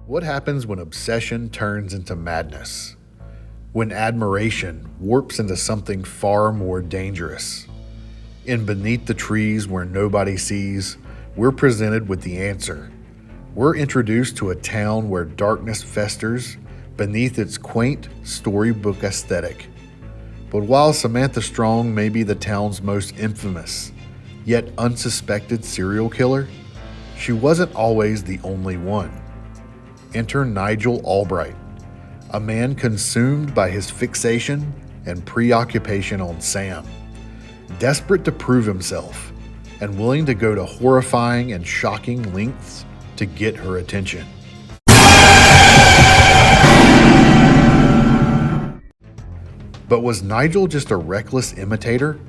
What happens when obsession turns into madness? When admiration warps into something far more dangerous? In Beneath the Trees Where Nobody Sees, we're presented with the answer. We're introduced to a town where darkness festers beneath its quaint storybook aesthetic. But while Samantha Strong may be the town's most infamous, yet unsuspected serial killer, she wasn't always the only one. Enter Nigel Albright, a man consumed by his fixation and preoccupation on Sam, desperate to prove himself and willing to go to horrifying and shocking lengths to get her attention. But was Nigel just a reckless imitator?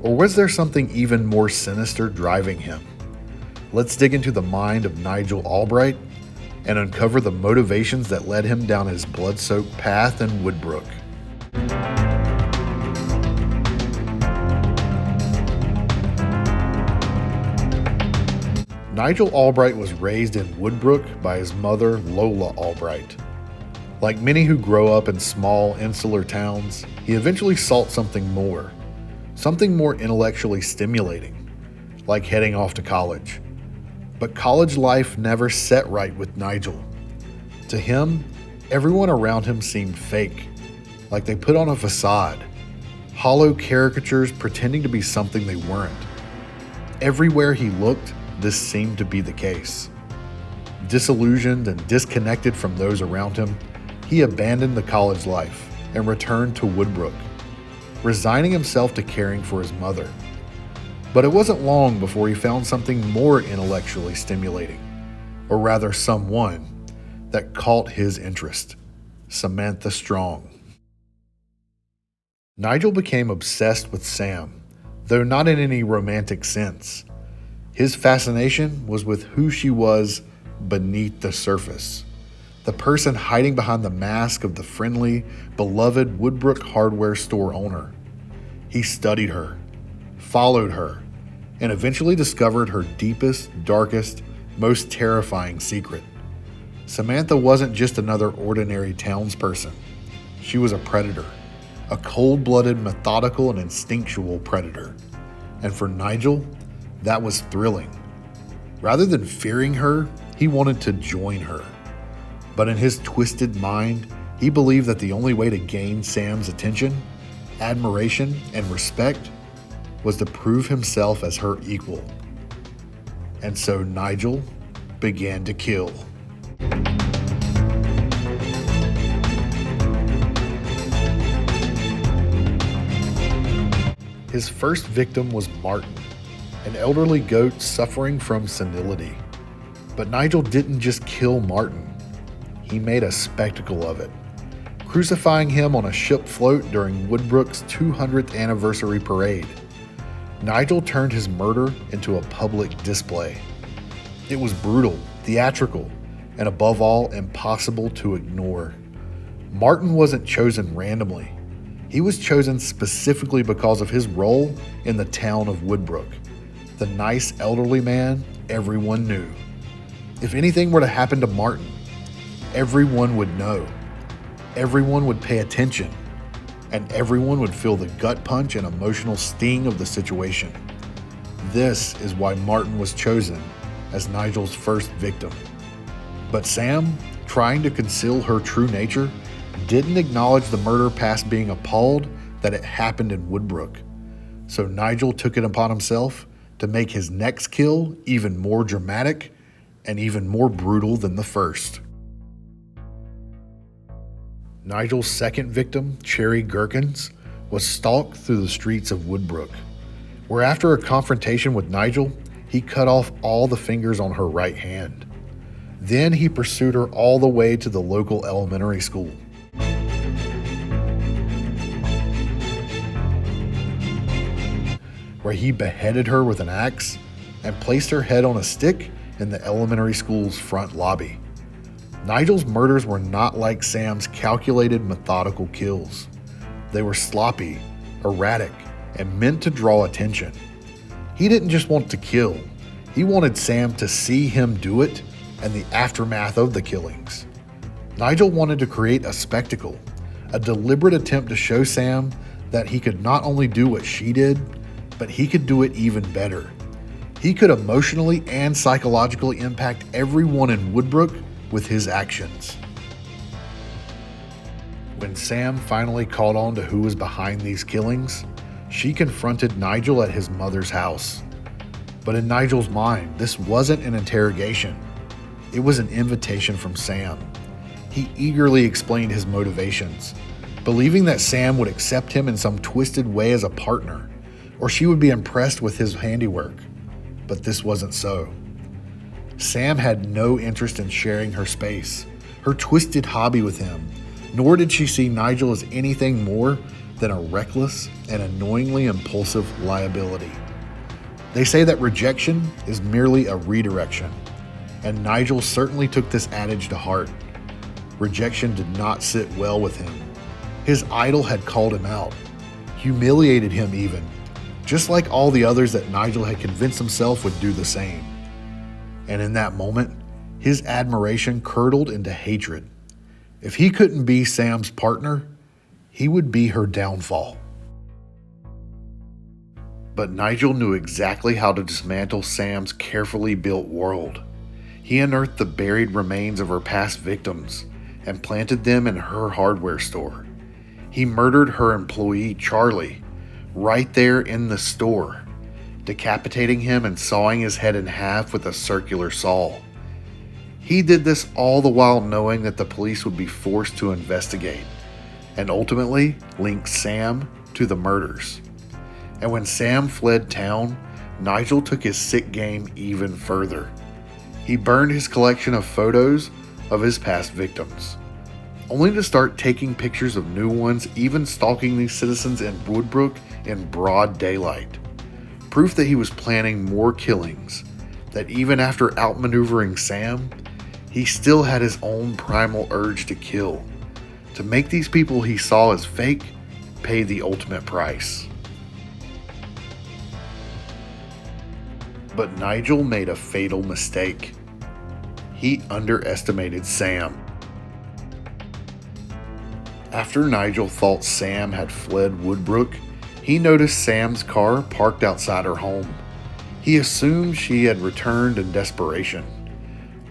Or was there something even more sinister driving him? Let's dig into the mind of Nigel Albright and uncover the motivations that led him down his blood-soaked path in Woodbrook. Nigel Albright was raised in Woodbrook by his mother, Lola Albright. Like many who grow up in small, insular towns, he eventually sought something more intellectually stimulating, like heading off to college. But college life never set right with Nigel. To him, everyone around him seemed fake, like they put on a facade, hollow caricatures pretending to be something they weren't. Everywhere he looked, this seemed to be the case. Disillusioned and disconnected from those around him, he abandoned the college life and returned to Woodbrook, resigning himself to caring for his mother. But it wasn't long before he found something more intellectually stimulating, or rather someone that caught his interest: Samantha Strong. Nigel became obsessed with Sam, though not in any romantic sense. His fascination was with who she was beneath the surface, the person hiding behind the mask of the friendly, beloved Woodbrook hardware store owner. He studied her, followed her, and eventually discovered her deepest, darkest, most terrifying secret. Samantha wasn't just another ordinary townsperson. She was a predator, a cold-blooded, methodical, and instinctual predator. And for Nigel, that was thrilling. Rather than fearing her, he wanted to join her. But in his twisted mind, he believed that the only way to gain Sam's attention, admiration, and respect was to prove himself as her equal. And so Nigel began to kill. His first victim was Martin, an elderly goat suffering from senility. But Nigel didn't just kill Martin. He made a spectacle of it, crucifying him on a ship float during Woodbrook's 200th anniversary parade. Nigel turned his murder into a public display. It was brutal, theatrical, and above all, impossible to ignore. Martin wasn't chosen randomly. He was chosen specifically because of his role in the town of Woodbrook, the nice elderly man everyone knew. If anything were to happen to Martin, everyone would know. Everyone would pay attention. And everyone would feel the gut punch and emotional sting of the situation. This is why Martin was chosen as Nigel's first victim. But Sam, trying to conceal her true nature, didn't acknowledge the murder past being appalled that it happened in Woodbrook. So Nigel took it upon himself to make his next kill even more dramatic and even more brutal than the first. Nigel's second victim, Cherry Gherkins, was stalked through the streets of Woodbrook, where after a confrontation with Nigel, he cut off all the fingers on her right hand. Then he pursued her all the way to the local elementary school. Where he beheaded her with an axe and placed her head on a stick in the elementary school's front lobby. Nigel's murders were not like Sam's calculated, methodical kills. They were sloppy, erratic, and meant to draw attention. He didn't just want to kill. He wanted Sam to see him do it, and the aftermath of the killings. Nigel wanted to create a spectacle, a deliberate attempt to show Sam that he could not only do what she did, but he could do it even better. He could emotionally and psychologically impact everyone in Woodbrook with his actions. When Sam finally caught on to who was behind these killings, she confronted Nigel at his mother's house. But in Nigel's mind, this wasn't an interrogation. It was an invitation from Sam. He eagerly explained his motivations, believing that Sam would accept him in some twisted way as a partner, or she would be impressed with his handiwork. But this wasn't so. Sam had no interest in sharing her space, her twisted hobby with him, nor did she see Nigel as anything more than a reckless and annoyingly impulsive liability. They say that rejection is merely a redirection, and Nigel certainly took this adage to heart. Rejection did not sit well with him. His idol had called him out, humiliated him even, just like all the others that Nigel had convinced himself would do the same. And in that moment, his admiration curdled into hatred. If he couldn't be Sam's partner, he would be her downfall. But Nigel knew exactly how to dismantle Sam's carefully built world. He unearthed the buried remains of her past victims and planted them in her hardware store. He murdered her employee, Charlie, right there in the store, decapitating him and sawing his head in half with a circular saw. He did this all the while knowing that the police would be forced to investigate and ultimately link Sam to the murders. And when Sam fled town, Nigel took his sick game even further. He burned his collection of photos of his past victims, only to start taking pictures of new ones, even stalking these citizens in Woodbrook in broad daylight. Proof that he was planning more killings, that even after outmaneuvering Sam, he still had his own primal urge to kill, to make these people he saw as fake pay the ultimate price. But Nigel made a fatal mistake. He underestimated Sam. After Nigel thought Sam had fled Woodbrook, he noticed Sam's car parked outside her home. He assumed she had returned in desperation.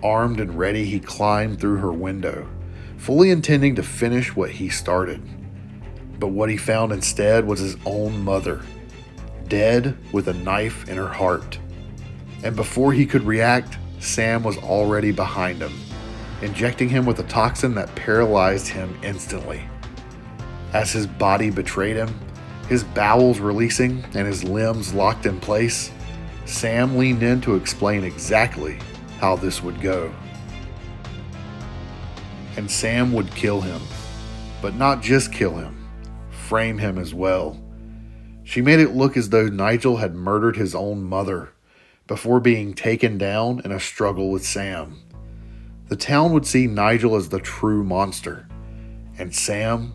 Armed and ready, he climbed through her window, fully intending to finish what he started. But what he found instead was his own mother, dead with a knife in her heart. And before he could react, Sam was already behind him, injecting him with a toxin that paralyzed him instantly. As his body betrayed him, his bowels releasing and his limbs locked in place, Sam leaned in to explain exactly how this would go. And Sam would kill him, but not just kill him, frame him as well. She made it look as though Nigel had murdered his own mother before being taken down in a struggle with Sam. The town would see Nigel as the true monster, and Sam,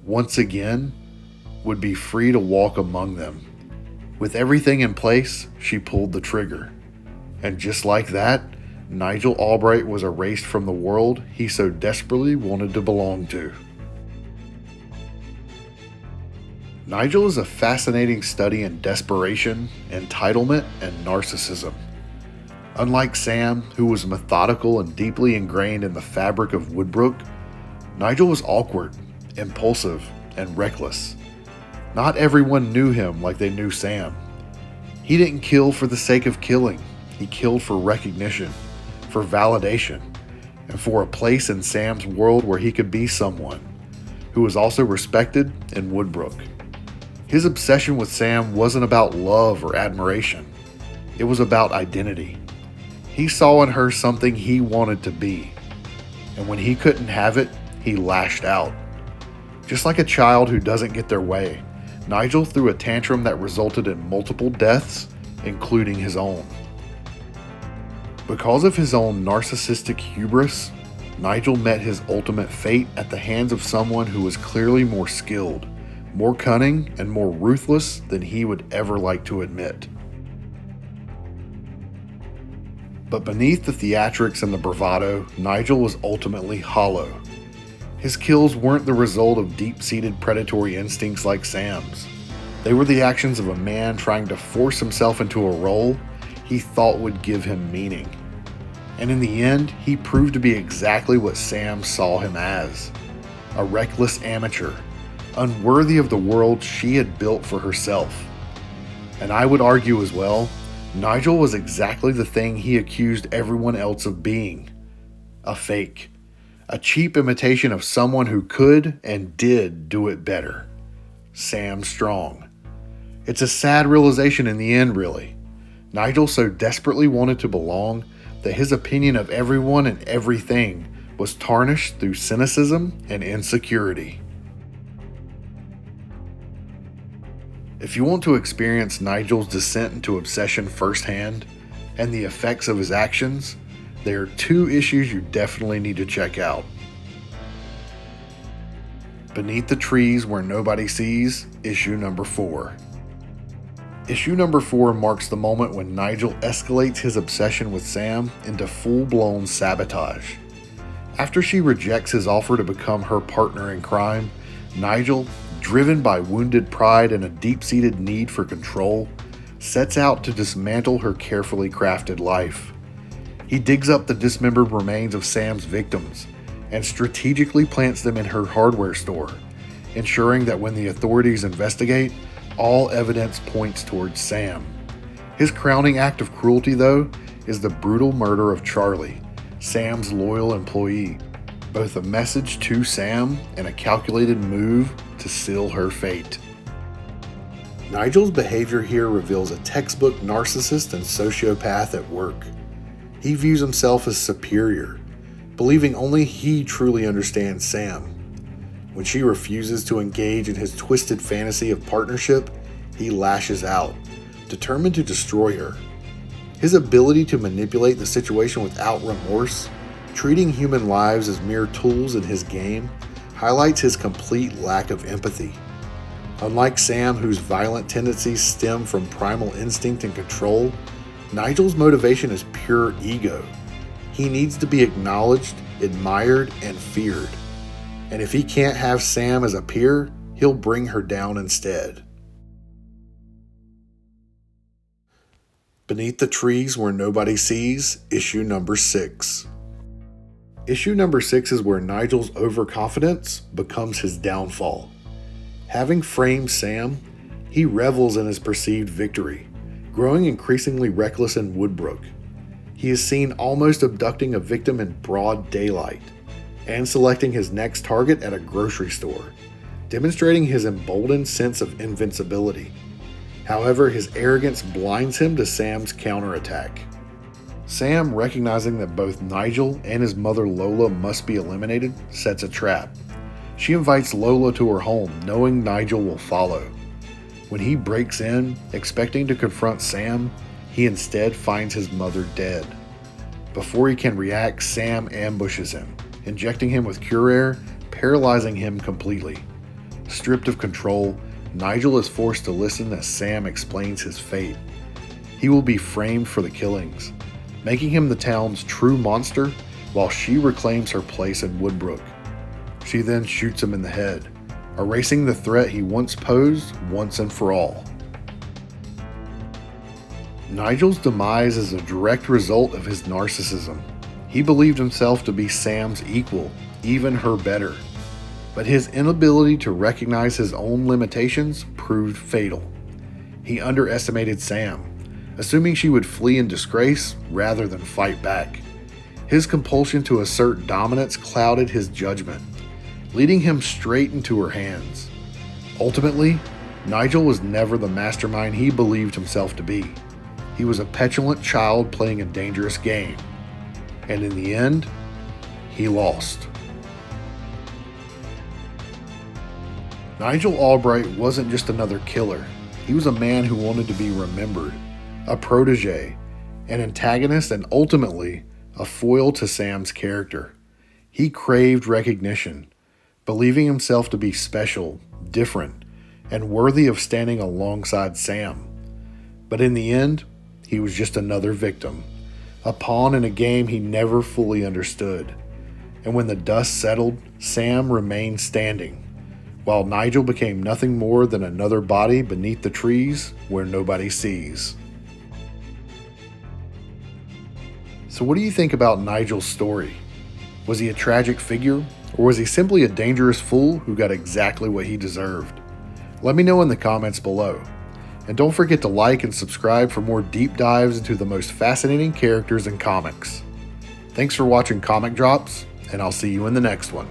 once again, would be free to walk among them. With everything in place, she pulled the trigger. And just like that, Nigel Albright was erased from the world he so desperately wanted to belong to. Nigel is a fascinating study in desperation, entitlement, and narcissism. Unlike Sam, who was methodical and deeply ingrained in the fabric of Woodbrook, Nigel was awkward, impulsive, and reckless. Not everyone knew him like they knew Sam. He didn't kill for the sake of killing. He killed for recognition, for validation, and for a place in Sam's world where he could be someone who was also respected in Woodbrook. His obsession with Sam wasn't about love or admiration. It was about identity. He saw in her something he wanted to be, and when he couldn't have it, he lashed out. Just like a child who doesn't get their way, Nigel threw a tantrum that resulted in multiple deaths, including his own. Because of his own narcissistic hubris, Nigel met his ultimate fate at the hands of someone who was clearly more skilled, more cunning, and more ruthless than he would ever like to admit. But beneath the theatrics and the bravado, Nigel was ultimately hollow. His kills weren't the result of deep-seated predatory instincts like Sam's. They were the actions of a man trying to force himself into a role he thought would give him meaning. And in the end, he proved to be exactly what Sam saw him as: a reckless amateur, unworthy of the world she had built for herself. And I would argue as well, Nigel was exactly the thing he accused everyone else of being: a fake, a cheap imitation of someone who could and did do it better. Sam Strong. It's a sad realization in the end, really. Nigel so desperately wanted to belong that his opinion of everyone and everything was tarnished through cynicism and insecurity. If you want to experience Nigel's descent into obsession firsthand and the effects of his actions, there are two issues you definitely need to check out. Beneath the Trees Where Nobody Sees, issue number 4. Issue number 4 marks the moment when Nigel escalates his obsession with Sam into full-blown sabotage. After she rejects his offer to become her partner in crime, Nigel, driven by wounded pride and a deep-seated need for control, sets out to dismantle her carefully crafted life. He digs up the dismembered remains of Sam's victims and strategically plants them in her hardware store, ensuring that when the authorities investigate, all evidence points towards Sam. His crowning act of cruelty, though, is the brutal murder of Charlie, Sam's loyal employee, both a message to Sam and a calculated move to seal her fate. Nigel's behavior here reveals a textbook narcissist and sociopath at work. He views himself as superior, believing only he truly understands Sam. When she refuses to engage in his twisted fantasy of partnership, he lashes out, determined to destroy her. His ability to manipulate the situation without remorse, treating human lives as mere tools in his game, highlights his complete lack of empathy. Unlike Sam, whose violent tendencies stem from primal instinct and control, Nigel's motivation is pure ego. He needs to be acknowledged, admired, and feared. And if he can't have Sam as a peer, he'll bring her down instead. Beneath the Trees Where Nobody Sees, issue number 6. Issue number 6 is where Nigel's overconfidence becomes his downfall. Having framed Sam, he revels in his perceived victory, growing increasingly reckless in Woodbrook. He is seen almost abducting a victim in broad daylight and selecting his next target at a grocery store, demonstrating his emboldened sense of invincibility. However, his arrogance blinds him to Sam's counterattack. Sam, recognizing that both Nigel and his mother Lola must be eliminated, sets a trap. She invites Lola to her home, knowing Nigel will follow. When he breaks in, expecting to confront Sam, he instead finds his mother dead. Before he can react, Sam ambushes him, injecting him with cure air, paralyzing him completely. Stripped of control, Nigel is forced to listen as Sam explains his fate. He will be framed for the killings, making him the town's true monster while she reclaims her place in Woodbrook. She then shoots him in the head, erasing the threat he once posed once and for all. Nigel's demise is a direct result of his narcissism. He believed himself to be Sam's equal, even her better. But his inability to recognize his own limitations proved fatal. He underestimated Sam, assuming she would flee in disgrace rather than fight back. His compulsion to assert dominance clouded his judgment, leading him straight into her hands. Ultimately, Nigel was never the mastermind he believed himself to be. He was a petulant child playing a dangerous game. And in the end, he lost. Nigel Albright wasn't just another killer. He was a man who wanted to be remembered, a protege, an antagonist, and ultimately a foil to Sam's character. He craved recognition, believing himself to be special, different, and worthy of standing alongside Sam. But in the end, he was just another victim, a pawn in a game he never fully understood. And when the dust settled, Sam remained standing, while Nigel became nothing more than another body beneath the trees where nobody sees. So what do you think about Nigel's story? Was he a tragic figure, or was he simply a dangerous fool who got exactly what he deserved? Let me know in the comments below. And don't forget to like and subscribe for more deep dives into the most fascinating characters in comics. Thanks for watching Comic Drops, and I'll see you in the next one.